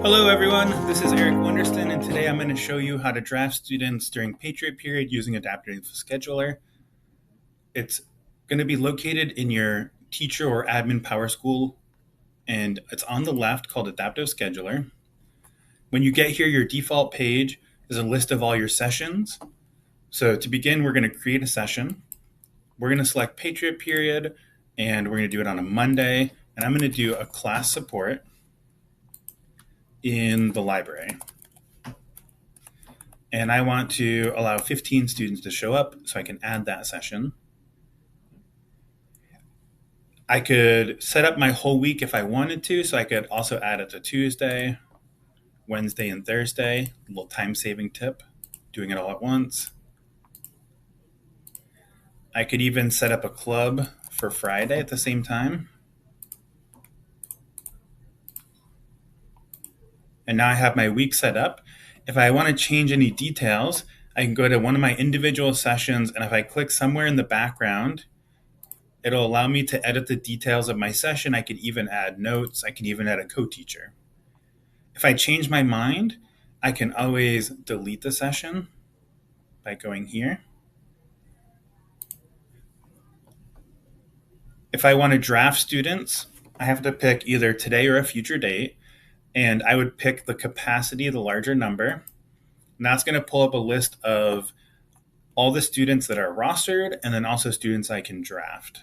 Hello, everyone. This is Eric Wonderston, and today I'm going to show you how to draft students during Patriot Period using Adaptive Scheduler. It's going to be located in your teacher or admin PowerSchool, and it's on the left called Adaptive Scheduler. When you get here, your default page is a list of all your sessions. So to begin, we're going to create a session. We're going to select Patriot Period, and we're going to do it on a Monday, and I'm going to do a class support in the library. And I want to allow 15 students to show up, so I can add that session. I could set up my whole week if I wanted to, so I could also add it to Tuesday, Wednesday, and Thursday. A little time-saving tip, doing it all at once. I could even set up a club for Friday at the same time. And now I have my week set up. If I want to change any details, I can go to one of my individual sessions, and if I click somewhere in the background, it'll allow me to edit the details of my session. I could even add notes. I can even add a co-teacher. If I change my mind, I can always delete the session by going here. If I want to draft students, I have to pick either today or a future date, and I would pick the capacity, the larger number. And that's going to pull up a list of all the students that are rostered, and then also students I can draft.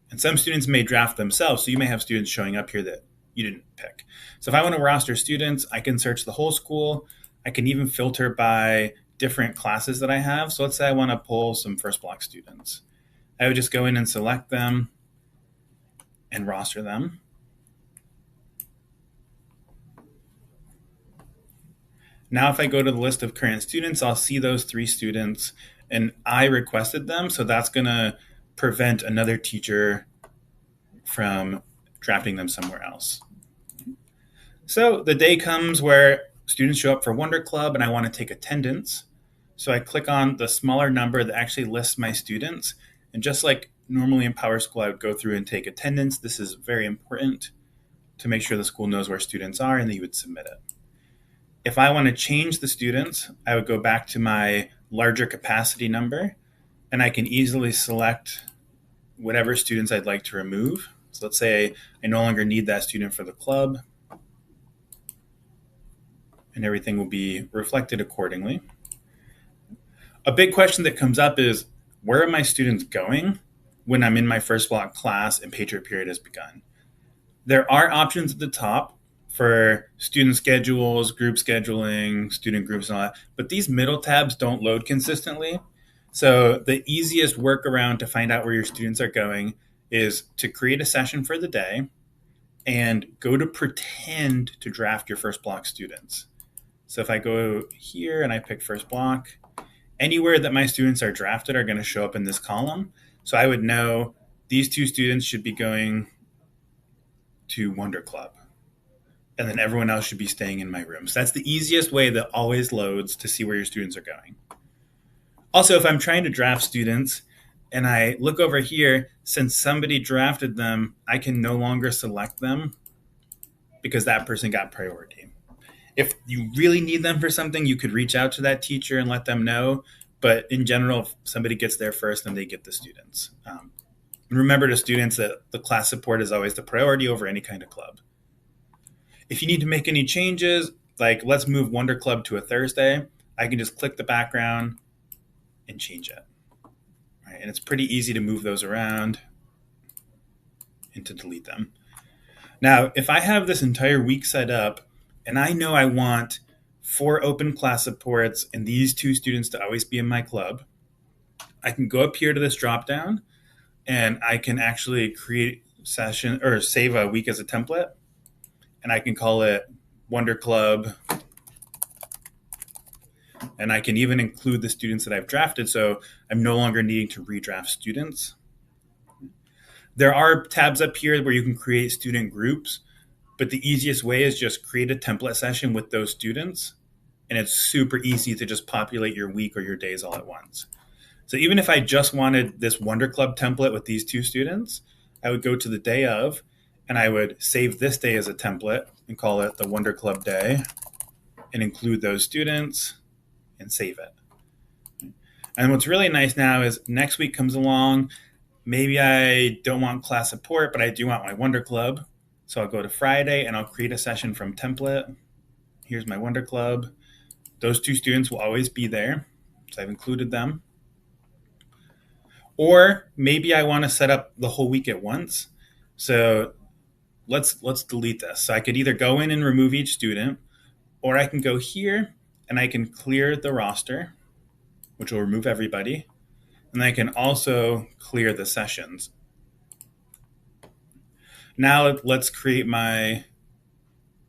And some students may draft themselves, so you may have students showing up here that you didn't pick. So if I want to roster students, I can search the whole school. I can even filter by different classes that I have. So let's say I want to pull some first block students. I would just go in and select them and roster them. Now if I go to the list of current students, I'll see those 3 students, and I requested them, so that's going to prevent another teacher from drafting them somewhere else. So the day comes where students show up for Wonder Club and I want to take attendance. So I click on the smaller number that actually lists my students. And just like normally in PowerSchool, I would go through and take attendance. This is very important to make sure the school knows where students are, and then you would submit it. If I want to change the students, I would go back to my larger capacity number, and I can easily select whatever students I'd like to remove. So let's say I no longer need that student for the club, and everything will be reflected accordingly. A big question that comes up is, where are my students going when I'm in my first block class and Patriot Period has begun? There are options at the top for student schedules, group scheduling, student groups, and all that, but these middle tabs don't load consistently. So the easiest workaround to find out where your students are going is to create a session for the day and go to pretend to draft your first block students. So if I go here and I pick first block, anywhere that my students are drafted are going to show up in this column. So I would know these 2 students should be going to Wonder Club, and then everyone else should be staying in my room. So that's the easiest way that always loads to see where your students are going. Also, if I'm trying to draft students and I look over here, since somebody drafted them, I can no longer select them because that person got priority. If you really need them for something, you could reach out to that teacher and let them know. But in general, if somebody gets there first, then they get the students. Remember to students that the class support is always the priority over any kind of club. If you need to make any changes, like let's move Wonder Club to a Thursday, I can just click the background and change it. Right? And it's pretty easy to move those around and to delete them. Now, if I have this entire week set up and I know I want 4 open class supports and these 2 students to always be in my club, I can go up here to this drop down and I can actually create session or save a week as a template, and I can call it Wonder Club, and I can even include the students that I've drafted, so I'm no longer needing to redraft students. There are tabs up here where you can create student groups, but the easiest way is just create a template session with those students, and it's super easy to just populate your week or your days all at once. So even if I just wanted this Wonder Club template with these 2 students, I would go to the day of, and I would save this day as a template, and call it the Wonder Club Day and include those students and save it. And what's really nice now is next week comes along. Maybe I don't want class support, but I do want my Wonder Club. So I'll go to Friday and I'll create a session from template. Here's my Wonder Club. Those 2 students will always be there. So I've included them. Or maybe I want to set up the whole week at once. So let's delete this. So I could either go in and remove each student, or I can go here and I can clear the roster, which will remove everybody. And I can also clear the sessions. Now let's create my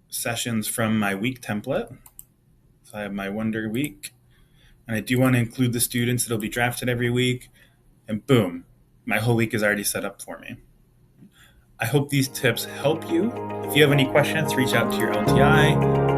sessions from my week template. So I have my Wonder Week, and I do want to include the students that'll be drafted every week, and boom, my whole week is already set up for me. I hope these tips help you. If you have any questions, reach out to your LTI.